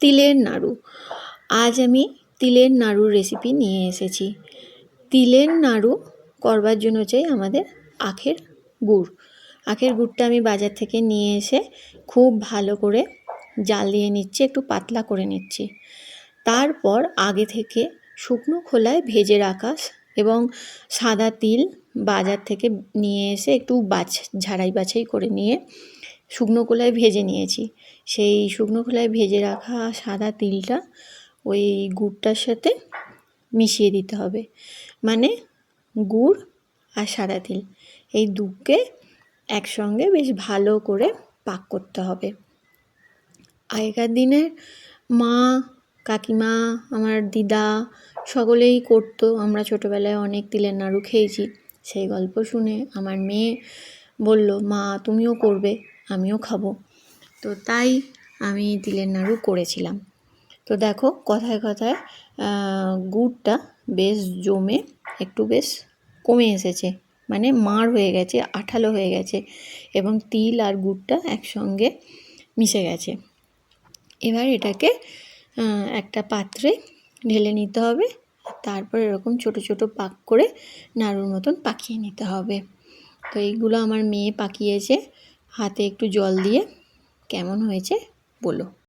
তিলের নাড়ু। আজ আমি তিলের নাড়ুর রেসিপি নিয়ে এসেছি। তিলের নাড়ু করবার জন্য চাই আমাদের আখের গুড়। আখের গুড়টা আমি বাজার থেকে নিয়ে এসে খুব ভালো করে জ্বালিয়ে নিচ্ছি, একটু পাতলা করে নিচ্ছি। তারপর আগে থেকে শুকনো খোলায় ভেজে রাখা এবং সাদা তিল বাজার থেকে নিয়ে এসে একটু ঝাড়াই বাছাই করে নিয়ে শুকনো খোলায় ভেজে নিয়েছি। সেই শুকনো খোলায় ভেজে রাখা সাদা তিলটা ওই গুড়টার সাথে মিশিয়ে দিতে হবে। মানে গুড় আর সাদা তিল এই দুটোকে একসঙ্গে বেশ ভালো করে পাক করতে হবে। আগেকার দিনের মা, কাকিমা, আমার দিদা সকলেই করতো। আমরা ছোটোবেলায় অনেক তিলের নাড়ু খেয়েছি। সেই গল্প শুনে আমার মেয়ে বলল, মা তুমিও করবে, আমিও খাবো। তো তাই আমি তিলের নাড়ু করেছিলাম। তো দেখো কথায় কথায় গুড়টা বেশ জমে একটু বেশ কমে এসেছে, মানে মাড় হয়ে গেছে, আঠালো হয়ে গেছে এবং তিল আর গুড়টা একসঙ্গে মিশে গেছে। এবার এটাকে একটা পাত্রে ঢেলে নিতে হবে। তারপর এরকম ছোট ছোট পাক করে নাড়ুর মতন পাকিয়ে নিতে হবে। তো এইগুলো আমার মেয়ে পাকিয়েছে হাতে একটু জল দিয়ে। কেমন হয়েছে বলো।